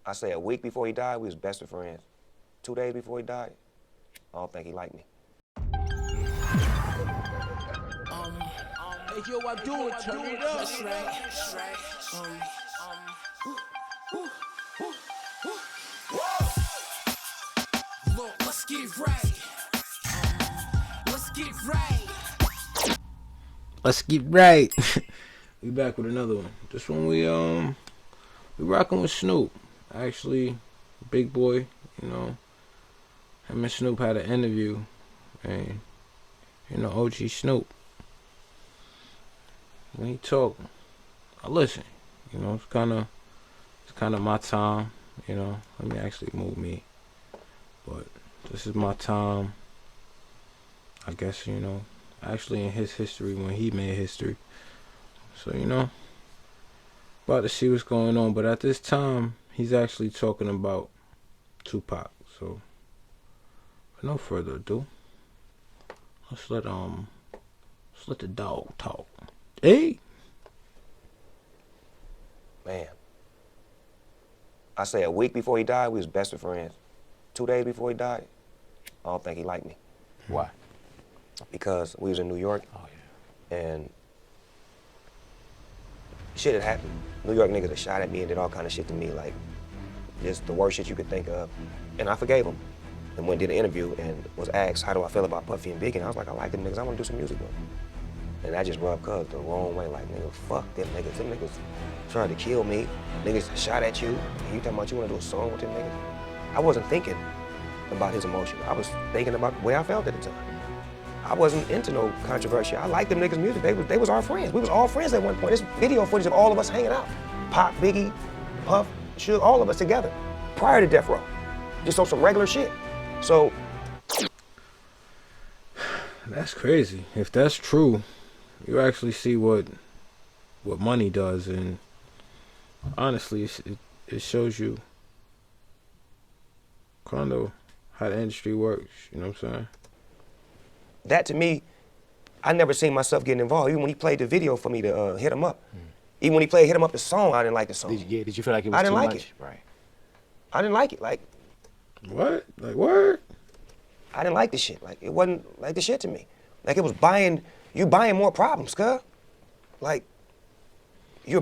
I say a week before he died, we was best of friends. 2 days before he died, I don't think he liked me. Hey, yo, I do it, turn it up. That's right. Look, let's get right. Let's get right. Let's get right. We back with another one. This one we rocking with Snoop. Actually, Big Boy, you know. Him and Snoop had an interview, and you know, OG Snoop. When he talk, I listen. You know, it's kind of my time. You know, let me actually move me. But this is my time. I guess, you know, actually in his history when he made history. So, you know, about to see what's going on. But at this time, he's actually talking about Tupac. So, with no further ado, let's let the dog talk. Hey, Man, I say a week before he died, we was best of friends. 2 days before he died, I don't think he liked me. Why? Because we was in New York, Oh, yeah. and shit had happened. New York niggas had shot at me and did all kind of shit to me, like just the worst shit you could think of. And I forgave him. And went and did an interview and was asked, how do I feel about Puffy and Biggie? And I was like, I like them niggas, I want to do some music with them. And that just rubbed Cuz the wrong way, like, nigga, fuck them niggas. Them niggas tried to kill me. Niggas shot at you. And you talking about you want to do a song with them niggas? I wasn't thinking about his emotion. I was thinking about the way I felt at the time. I wasn't into no controversy. I liked them niggas' music. They was our friends. We was all friends at one point. There's video footage of all of us hanging out. Pop, Biggie, Puff, Suge, all of us together. Prior to Death Row. Just on some regular shit. So. that's crazy. If that's true, you actually see what money does, and honestly, it shows you kind of how the industry works. You know what I'm saying? That to me, I never seen myself getting involved. Even when he played the video for me to Hit 'Em Up. Even when he played Hit 'Em Up, the song, I didn't like the song. Did you feel like it was I didn't too like much? it. Right. I didn't like it. Like, What? Like what? I didn't like the shit. Like, it wasn't like the shit to me. Like, it was buying more problems, cuz. Like, He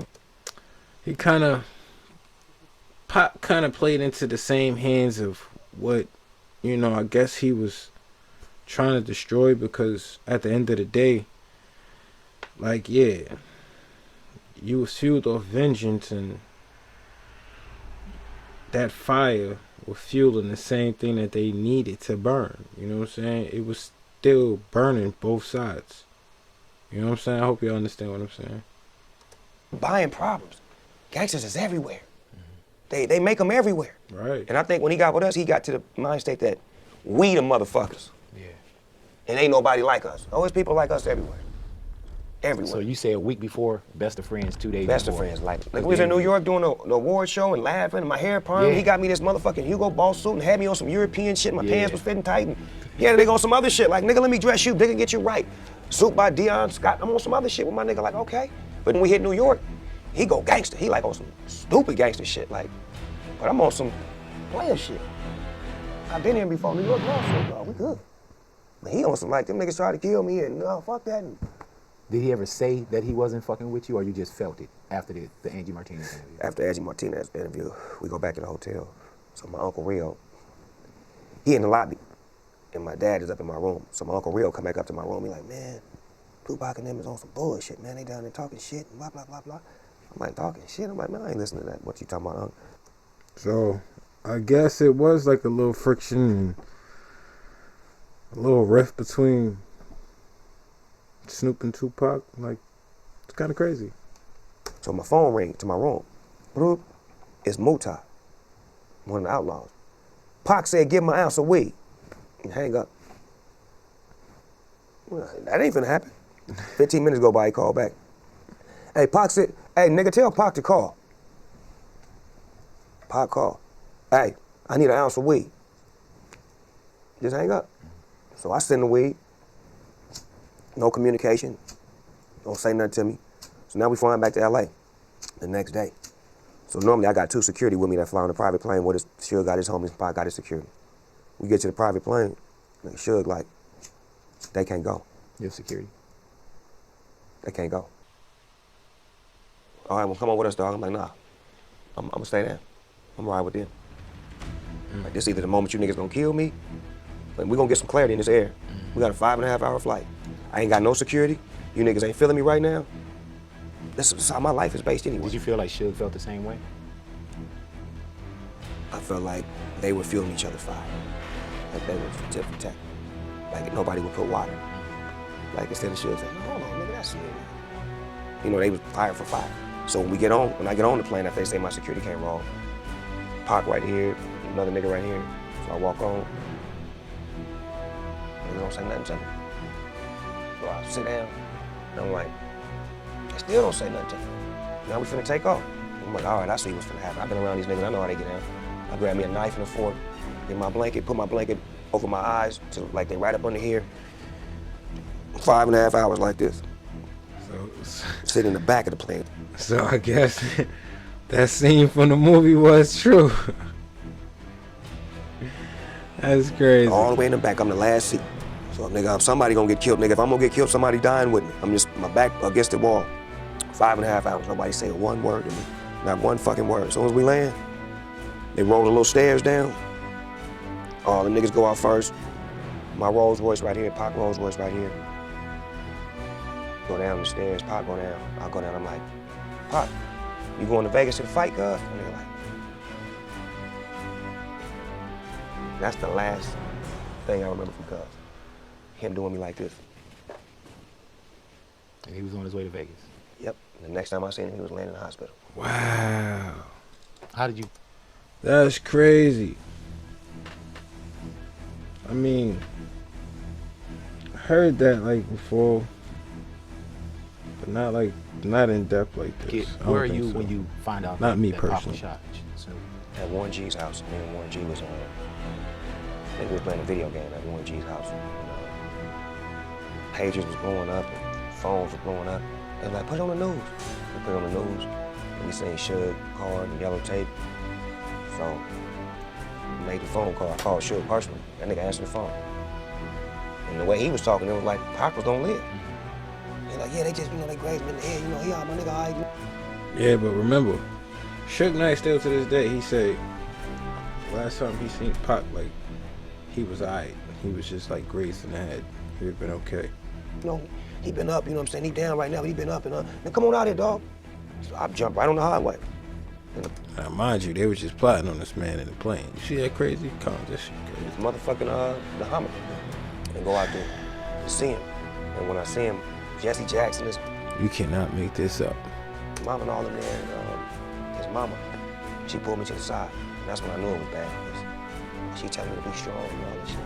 Pop kind of played into the same hands of what, you know, I guess he was trying to destroy, because at the end of the day, like, yeah, you was fueled off vengeance, and that fire was fueling the same thing that they needed to burn. You know what I'm saying? It was still burning both sides. You know what I'm saying? I hope you understand what I'm saying. buying problems. Gangsters is everywhere. They make them everywhere. Right. And I think when he got with us, he got to the mind state that we the motherfuckers. Yeah. And ain't nobody like us. Oh, there's people like us everywhere. Everywhere. So you say a week before, best of friends, 2 days Best of before. friends. Like we was in New York doing the award show and laughing, and my hair perm. Yeah. He got me this motherfucking Hugo Boss suit and had me on some European shit. My Yeah. pants was fitting tight. And he had a nigga on some other shit. Like, nigga, let me dress you, nigga, get you right. Suit by D.R.E. Scott. I'm on some other shit with my nigga, like, okay. But when we hit New York, he go gangster. He like on some stupid gangster shit. Like, but I'm on some player shit. I've been here before. New York law, so dog, we good. But he on some like, them niggas tried to kill me and no, fuck that. And Did he ever say that he wasn't fucking with you, or you just felt it after the Angie Martinez interview? after Angie Martinez interview, we go back to the hotel. So my Uncle Rio, he in the lobby, and my dad is up in my room. So my Uncle Rio come back up to my room. He like, man, Tupac and them is on some bullshit, man. They down there talking shit and blah, blah, blah, blah. I'm like, talking shit? I'm like, man, I ain't listening to that. What you talking about, Uncle? So, I guess it was like a little friction and a little rift between Snoop and Tupac. Like, it's kind of crazy. So my phone ring to my room. Bloop, it's Mutai, one of the outlaws. Pac said, give him an ounce of weed. And hang up. Well, that ain't finna happen. 15 minutes go by, he called back. Hey, Pac said, hey, nigga, tell Pac to call. Pac called. Hey, I need an ounce of weed. Just hang up. So I send the weed. No communication. Don't say nothing to me. So now we flying back to LA the next day. So normally I got 2 security with me that fly on the private plane where Suge got his homies, Pac got his security. We get to the private plane, like Suge like, they can't go. Your security. They can't go. All right, well, come on with us, dog. I'm like, nah, I'm gonna stay there. I'm ride with them. Like, this either the moment you niggas gonna kill me, but we gonna get some clarity in this air. We got a 5.5-hour flight. I ain't got no security. You niggas ain't feeling me right now. This is how my life is based anyway. Did you feel like Suge felt the same way? I felt like they were feeling each other's fire. Like they were tip for tat. Like nobody would put water. Like instead of Suge saying, no, hold on, nigga, that's it. You know, they was fire for fire. So when I get on the plane, after they say my security came wrong, Pac right here, another nigga right here. So I walk on. Niggas don't say nothing to me. So I sit down, and I'm like, they still don't say nothing to me. Now we finna take off. I'm like, all right, I see what's finna happen. I've been around these niggas, I know how they get down. I grab me a knife and a fork, get my blanket, put my blanket over my eyes, to like they right up under here. 5.5 hours like this. So Sit in the back of the plane. So I guess that scene from the movie was true. That's crazy. All the way in the back, I'm the last seat. So nigga, somebody gonna get killed, nigga. If I'm gonna get killed, somebody dying with me. I'm just, my back against the wall. 5.5 hours, nobody say one word to me. Not one fucking word. As soon as we land, they roll the little stairs down. All the niggas go out first. My Rolls Royce right here, Pac Rolls Royce right here. Go down the stairs, Pac go down. I go down, I'm like, Pac, you going to Vegas to fight, cuz? And they're like, that's the last thing I remember from cuz. Him doing me like this. And he was on his way to Vegas. Yep. And the next time I seen him, he was laying in the hospital. Wow. How did you? That's crazy. I mean, I heard that like before, but not in depth like this. Where are you when you find out? Not me that Pac was personally. shot? Snoop? At Warren G's house. Me and Warren G was I think we was playing a video game at Warren G's house. Pagers was blowing up and phones were blowing up. They was like, put it on the news. We put it on the news. And we seen Suge card and yellow tape. So we made the phone call. I called Suge personally. That nigga answered the phone. And the way he was talking, it was like Pac was gonna live. He like, yeah, they just, they grazed him in the head. He all my nigga, all right. Yeah, but remember, Suge Knight still to this day, he said last time he seen Pac, like, he was alright. He was just like grazed in the head. He would've been okay. He been up, you know what I'm saying? He down right now, but he been up and up. Now come on out here, dog. So I jumped right on the highway. Now, mind you, they was just plotting on this man in the plane. You see that crazy? Come on, this shit crazy. It's motherfucking the Hummer. And go out there and see him. And when I see him, Jesse Jackson is You cannot make this up. mom and all them there, and his mama. She pulled me to the side. And that's when I knew it was bad. 'Cause she told me to be strong and all that shit.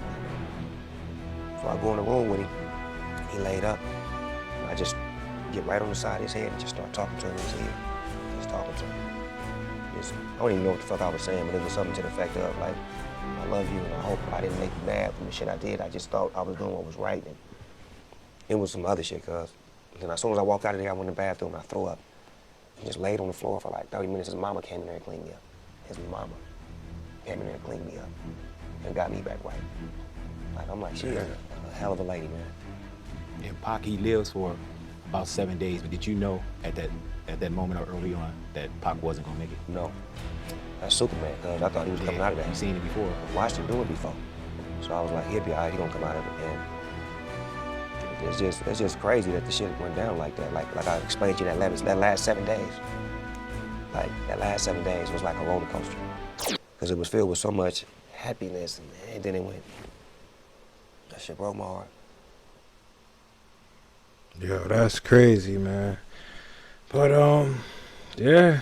So I go in the room with him. He laid up. And I just get right on the side of his head and just start talking to him in his ear. Just talking to him. I don't even know what the fuck I was saying, but it was something to the effect of like, I love you and I hope I didn't make you mad from the shit I did. I just thought I was doing what was right. And it was some other shit, cuz. Then as soon as I walked out of there, I went in the bathroom and I threw up. And just laid on the floor for like 30 minutes. His mama came in there and cleaned me up. His mama came in there and cleaned me up and got me back right. Like, I'm like, she is a hell of a lady, man. And Pac, he lives for about 7 days. But did you know at that moment or early on that Pac wasn't gonna make it? No. That's Superman, cuz I thought he was coming out of that. You seen it before? I watched him do it before. So I was like, he'll be all right, he gonna come out of it. And it's just crazy that the shit went down like that. Like I explained to you that last 7 days. Like, that last 7 days was like a roller coaster. Because it was filled with so much happiness, and then it went, that shit broke my heart. Yo, that's crazy, man. But, yeah.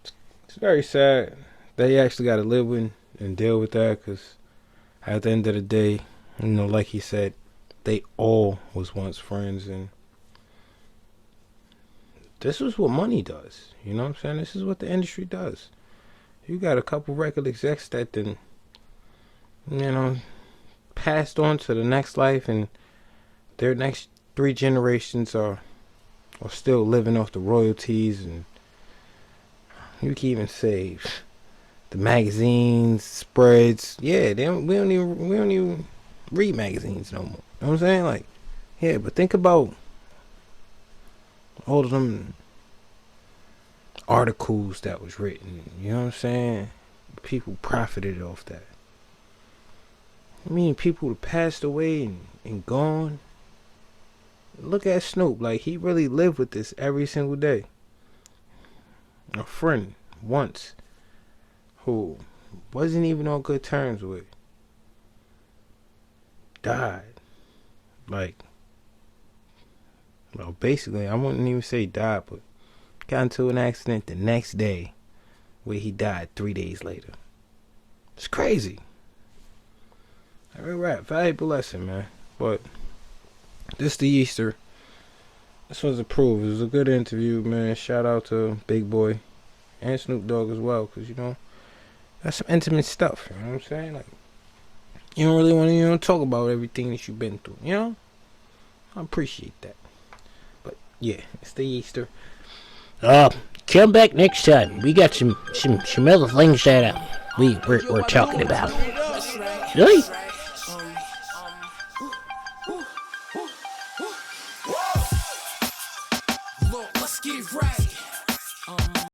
It's very sad that he actually got to live with and deal with that, because at the end of the day, like he said, they all was once friends, and this is what money does. You know what I'm saying? This is what the industry does. You got a couple record execs that then, passed on to the next life, and their next 3 generations are are still living off the royalties, and you can even say the magazines, spreads. Yeah, we don't even read magazines no more. You know what I'm saying? Like, yeah, but think about all of them articles that was written. You know what I'm saying? People profited off that. I mean, people that passed away and gone. Look at Snoop. Like, he really lived with this every single day. A friend once who wasn't even on good terms with died. Like, well, basically, I wouldn't even say died, but got into an accident the next day where he died 3 days later. It's crazy. Every rap, valuable lesson, man. But this the Easter. This was approved. It was a good interview, man. Shout out to Big Boy and Snoop Dogg as well, because, you know, that's some intimate stuff. You know what I'm saying? Like, you don't really want to, you know, talk about everything that you've been through. You know, I appreciate that. But yeah, it's the Easter. Come back next time. We got some other things that we're talking about. Really?